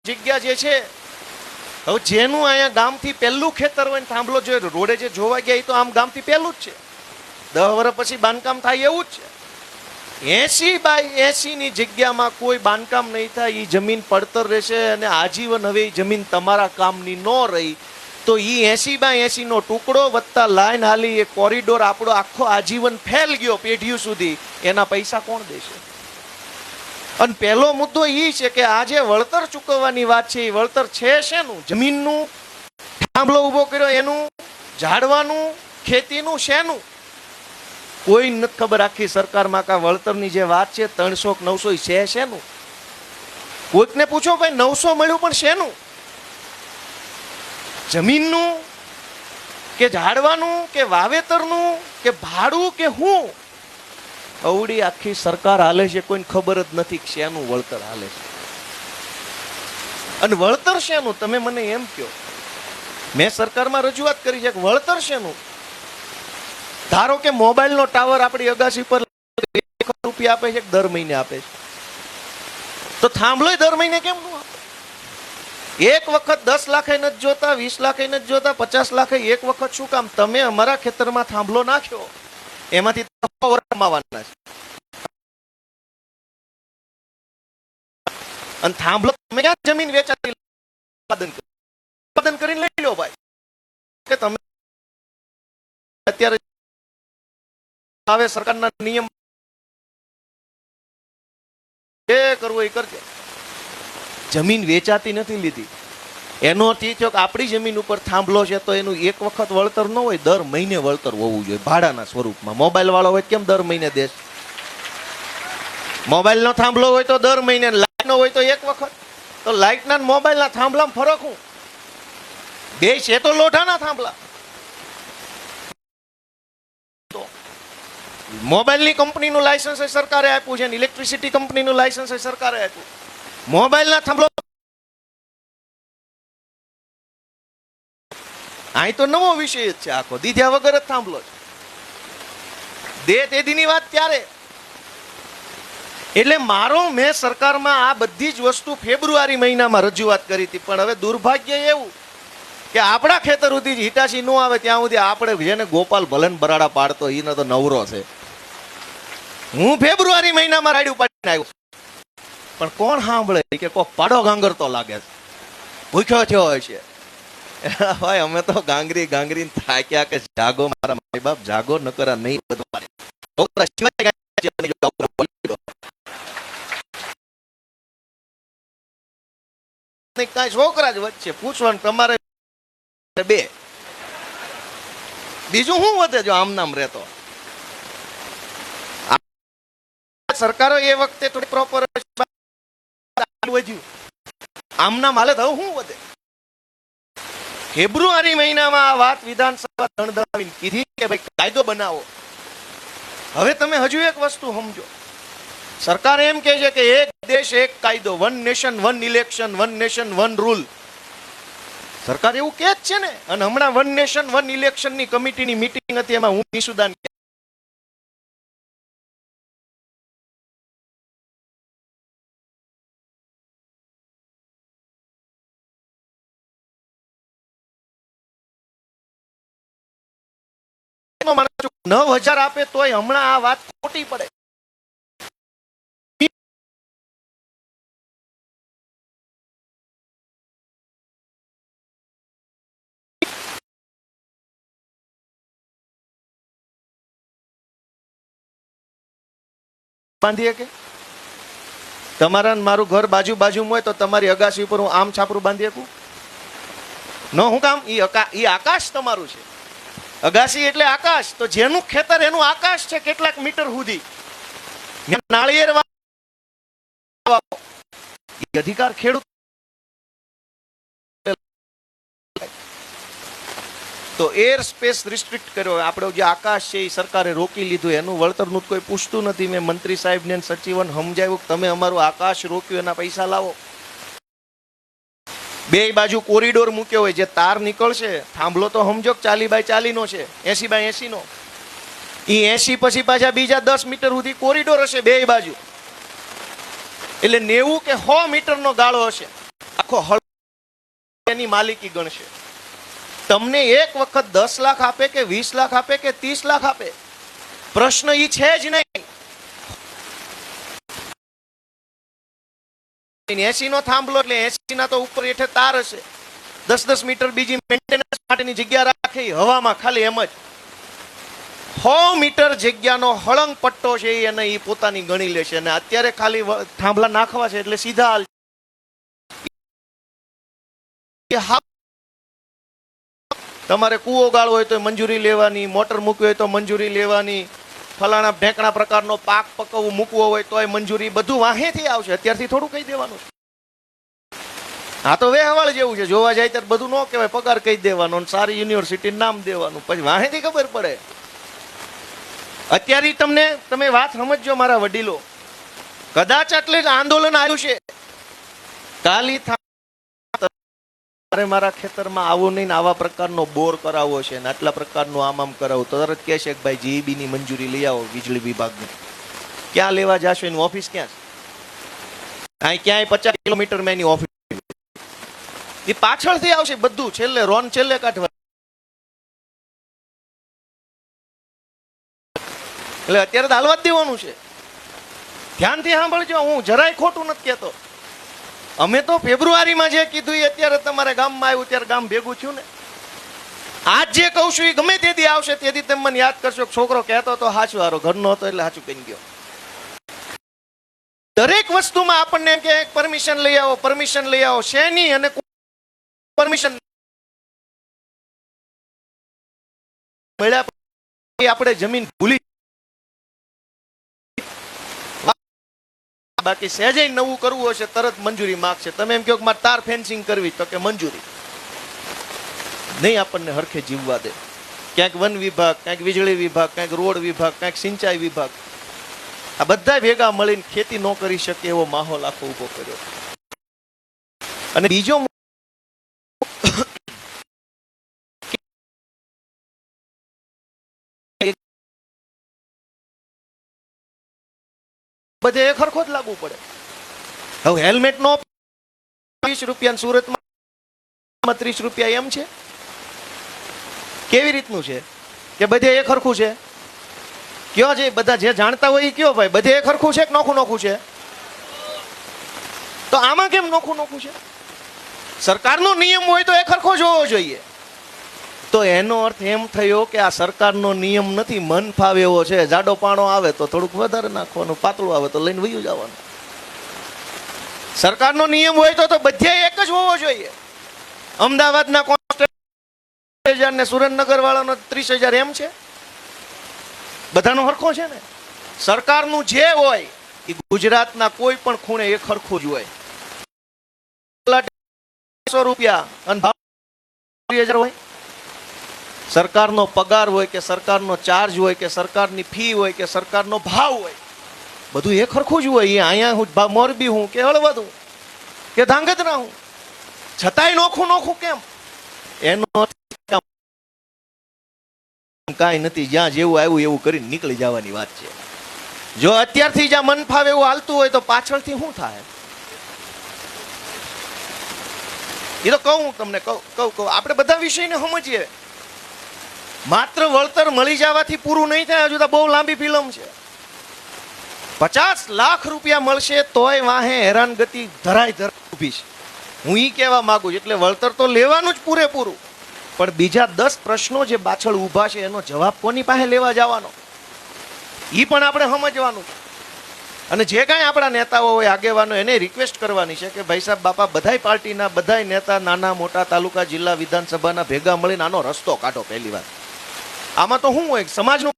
જગ્યા જે છે, હવે જેનું અહીંયા ગામથી પહેલું ખેતર હોય ને થાંભલો જે રોડે જે જોવા ગયા એ તો આમ ગામથી પહેલું જ છે, 10 વર્ષ પછી બાંધકામ થાય એવું જ છે. 80/80 ની જગ્યામાં કોઈ બાંધકામ નહીં થાય, એ જમીન પડતર રહેશે અને આજીવન હવે એ જમીન તમારા કામની ન રહી તો એ 80/80 નો ટુકડો વત્તા લાઈન હાલી એ કોરિડોર આપણો આખો આજીવન ફેલ ગયો પેઢીઓ સુધી, એના પૈસા કોણ દેશે? અને પહેલો મુદ્દો એ છે કે આ જે વળતર ચૂકવવાની વાત છે એ વળતર છે શેનું? જમીનનું, થાંભલો ઉભો કર્યો એનું, ઝાડવાનું, ખેતીનું, શેનું? કોઈ નથી ખબર આખી સરકારમાં કે વળતરની જે વાત છે 300 કે 900 છે શેનું? કોઈકને પૂછો ભાઈ 900 મળ્યું પણ શેનું? જમીનનું કે ઝાડવાનું કે વાવેતરનું કે ભાડું કે હું? અવડી આખી સરકાર હાલે છે, કોઈને ખબર જ નથી કે શેનું વળતર હાલે છે. અને વળતર શેનું તમે મને એમ કહો. મેં સરકારમાં રજૂઆત કરી છે કે વળતર શેનું? ધારો કે મોબાઈલનો ટાવર આપણી અગાસી પર ₹1 આપે છે, દર મહિને આપે છે, તો થાંભલો દર મહિને કેમ નું આપે? એક વખત 10 લાખ નથી જોતા, 20 લાખ નથી જોતા, 50 લાખ એક વખત શું કામ? તમે અમારા ખેતરમાં થાંભલો નાખ્યો, એમાંથી કમાવાના છે. અને થાંભલો તમે ક્યાં જમીન વેચાતી ઉત્પાદન કરીને લઈ લો ભાઈ, કે તમે અત્યારે આવે સરકારના નિયમ જે કરવું એ કરજો. જમીન વેચાતી નથી લીધી, એનો અર્થ એ થયો કે આપણી જમીન ઉપર થાંભલો છે તો એનું એક વખત વળતર ન હોય, દર મહિને વળતર હોવું જોઈએ ભાડાના સ્વરૂપમાં. મોબાઈલ વાળો હોય કેમ દર મહિને દેશ? મોબાઈલ નો થાંભલો હોય તો દર મહિને, લાઈટ નો હોય તો એક વખત. તો લાઈટ ના મોબાઈલ ના થાંભલામાં ફરક હું? બે છે તો લોઢાના થાંભલા. મોબાઈલની કંપનીનું લાયસન્સ સરકારે આપ્યું છે, ઇલેક્ટ્રિસિટી કંપનીનું લાયસન્સ સરકારે આપ્યું. મોબાઈલના થાંભલો અહીં તો નવો વિષય જ છે આખો, દીધા વગર જ થાંભલો છે. દે તેદીની વાત ત્યારે. એટલે મેં સરકારમાં આ બધી જ વસ્તુ ફેબ્રુઆરી મહિનામાં રજૂઆત કરી હતી, પણ હવે દુર્ભાગ્ય એવું કે આપણા ખેતર સુધી હિટાચી ન આવે ત્યાં સુધી આપણે જેને ગોપાલ ભલન બરાડા પાડતો એને તો નવરો છે. હું ફેબ્રુઆરી મહિનામાં રાડ્યું પાડીને આવ્યો, પણ કોણ સાંભળે કે કોઈ પાડો ગાંગર તો લાગે છે, ભૂખ્યો થયો હોય છે. ભાઈ અમે તો ગાંગરી થાક્યા કે જાગો મારા માય બાપ, જાગો ન કરા નહીં બધું કઈ છોકરા જ વચ્ચે પૂછવાનું તમારે બે, બીજું શું વધે જો આમ નામ રહેતો? સરકારો એ વખતે થોડી પ્રોપર આમ નામ હાલે તો શું વધે? ફેબ્રુઆરી મહિનામાં આ વાત વિધાનસભા દણદણાવીને કીધી કે ભાઈ કાયદો બનાવો. હવે તમે હજુ એક વસ્તુ સમજો, સરકાર એમ કહે છે કે એક દેશ એક કાયદો, 1 નેશન 1 ઇલેક્શન, 1 નેશન 1 રૂલ. સરકાર એવું કહે જ છે ને. અને હમણાં 1 નેશન 1 ઇલેક્શન ની કમિટીની મીટિંગ હતી, એમાં હું નિશુદાન $9,000 આપે તોય હમણાં આ વાત ખોટી પડે. બાંધીએ કે તમારા મારું ઘર બાજુમાં હોય તો તમારી અગાસી ઉપર હું આમ છાપરું બાંધી શકું? ન, હું કામ? ઈ આકાશ તમારું છે. અગાસી એટલે આકાશ. તો જેનું ખેતર એનું આકાશ છે, કેટલાક મીટર સુધી નાળિયેર અધિકાર ખેડૂત. તો એર સ્પેસ રિસ્ટ્રિક્ટ કર્યો. આપણે જે આકાશ છે એ સરકારે રોકી લીધું, એનું વળતરનું કોઈ પૂછતું નથી. મેં મંત્રી સાહેબને સચિવને સમજાવ્યું કે તમે અમારું આકાશ રોક્યું, એના પૈસા લાવો. બે બાજુ કોરિડોર મૂક્યો હોય, જે તાર નીકળશે, થાંભલો તો સમજો 40x40 નો છે, 80x80 નો. એ 80 પછી પાછા બીજા 10 મીટર સુધી કોરિડોર હશે બે બાજુ, એટલે 90 કે 100 મીટર નો ગાળો હશે. આખો હળ એની માલિકી ગણશે. તમને એક વખત 10 લાખ આપે કે 20 લાખ આપે કે 30 લાખ આપે, પ્રશ્ન ઈ છે જ નહીં. 80 નો થાંભલો એટલે 80 ના તો ઉપર હેઠે તાર હશે, 10-10 મીટર બીજી મેન્ટેનન્સ માટેની જગ્યા રાખે હવામાં ખાલી એમ જ. 100 મીટર જગ્યાનો હળંગ પટ્ટો છે એને એ પોતાની ગણી લેશે. અને અત્યારે ખાલી થાંભલા નાખવા છે એટલે સીધા હાલ. તમારે કૂવો ગાળવો હોય તો મંજૂરી લેવાની, મોટર મૂકવી હોય તો મંજૂરી લેવાની, ફલાણા ઢેકણા પ્રકારનો પાક પકવવું મૂકવો હોય તો મંજૂરી, બધું વાહેથી આવશે. અત્યારથી થોડું કહી દેવાનું. હા તો વેહવાળ જેવું છે, જોવા જાય ત્યારે બધું ન કહેવાય, પગાર કહી દેવાનો, સારી યુનિવર્સિટી નામ દેવાનું, પછી વાહેથી ખબર પડે. અત્યારે તમે વાત સમજજો મારા વડીલો, કદાચ એટલે જ આંદોલન આવ્યું છે. કાલી મારા ખેતરમાં આવો નહીં, આવા પ્રકારનો બોર કરાવવો છે ને આટલા પ્રકારનું આમ કરાવો, તો તરત કહે છે કે ભાઈ જીઈબી ની મંજૂરી લઈ આવો વીજળી વિભાગની. ક્યાં લેવા જશો? એની ઓફિસ ક્યાં છે? અહીં ક્યાંય 50 કિલોમીટર માં એની ઓફિસ. એ પાછળથી આવશે બધું, છેલ્લે રોન છેલ્લે કાઢવા. એટલે અત્યારે તો હાલવા જ દેવાનું છે. ધ્યાનથી સાંભળજો, હું જરાય ખોટું નથી કહેતો. અમે તો ફેબ્રુઆરીમાં જે કીધું એ અત્યારે તમારે ગામમાં આવ્યું ત્યારે ગામ ભેગું થયું ને. આજ જે કહું છું એ ગમે તેથી આવશે, તેથી તમે મને યાદ કરશો. છોકરો કહેતો તો સાચું, હારો ઘરનો હતો એટલે સાચું કહી ગયો. દરેક વસ્તુમાં આપણને એમ કે પરમિશન લઈ આવો, પરમિશન લઈ આવો. શેની અને પરમિશન મળ્યા પછી આપણે જમીન ભૂલી. બાકી સહેજે નવું કરવું હશે તરત મંજૂરી માંગશે. તમે એમ કહો કે મારે તાર ફેન્સિંગ કરવી, તો કે મંજૂરી નહીં, આપણને હરખે જીવવા દે. ક્યાંક વન વિભાગ, ક્યાંક વીજળી વિભાગ, ક્યાંક રોડ વિભાગ, ક્યાંક સિંચાઈ વિભાગ, આ બધા ભેગા મળીને ખેતી ન કરી શકે એવો માહોલ આખો ઉભો કર્યો. અને બીજો બધે એક હરખો જ લાગુ પડે. હવે હેલ્મેટ નો 20 રૂપિયા, સુરતમાં 30 રૂપિયા એમ છે. કેવી રીતનું છે કે બધે એક હરખું છે? કયો છે? બધા જે જાણતા હોય એ કયો ભાઈ, બધે એક હરખું છે કે નોખું નોખું છે? તો આમાં કેમ નોખું નોખું છે? સરકારનો નિયમ હોય તો એક હરખો જ હોવો જોઈએ. તો એનો અર્થ એમ થયો કે આ સરકારનો નિયમ નથી, મન ફાવે એવો છે. જાડો પાણો આવે તો થોડુંક વધારે નાખવાનું, પાતળું આવે તો લઈને વયું જવાનું. સરકારનો નિયમ હોય તો બધે એક જ હોવો જોઈએ. અમદાવાદના કોન્સ્ટેબલ 30,000 ને સુરેન્દ્રનગર વાળાનો 30,000 એમ છે? બધાનો હરખો છે ને? સરકારનું જે હોય એ ગુજરાતના કોઈ પણ ખૂણે એક હરખું જ હોય. 100 રૂપિયા અને 30,000 હોય. સરકારનો પગાર હોય કે સરકારનો ચાર્જ હોય કે સરકારની ફી હોય કે સરકારનો ભાવ હોય, બધું એક સરખું જ હોય. અહીંયા હું મોરબી હું કે હળવદ હું કે ધાંગધ્રા હું, છતાંય નોખું નોખું કેમ? એનો કાંઈ નથી, જ્યાં જેવું આવ્યું એવું કરીને નીકળી જવાની વાત છે. જો અત્યારથી જ્યાં મન ફાવે એવું હાલતું હોય તો પાછળથી શું થાય? એ તો કહું તમને, કહું આપણે બધા વિષયને સમજીએ. માત્ર વળતર મળી જવાથી પૂરું નહીં થાય, હજુ તો બહુ લાંબી ફિલ્મ છે. 50 લાખ રૂપિયા મળશે તોય વાહે હેરાનગતિ ધરાય ઊભી છે. હું ઈ કહેવા માંગુ છું. એટલે વળતર તો લેવાનું જ પૂરેપૂરું, પણ બીજા 10 પ્રશ્નો જે પાછળ ઊભા છે એનો જવાબ કોની પાસે લેવા જવાનો ઈ પણ આપણે સમજવાનું છે. અને જે કાંઈ આપણા નેતાઓ હોય, આગેવાનો, એને રિક્વેસ્ટ કરવાની છે કે ભાઈ સાહેબ બાપા, બધાય પાર્ટીના બધાય નેતા, નાના મોટા, તાલુકા, જિલ્લા, વિધાનસભાના ભેગા મળીને આનો રસ્તો કાઢો. પહેલી વાત આમાં તો શું હોય, સમાજનું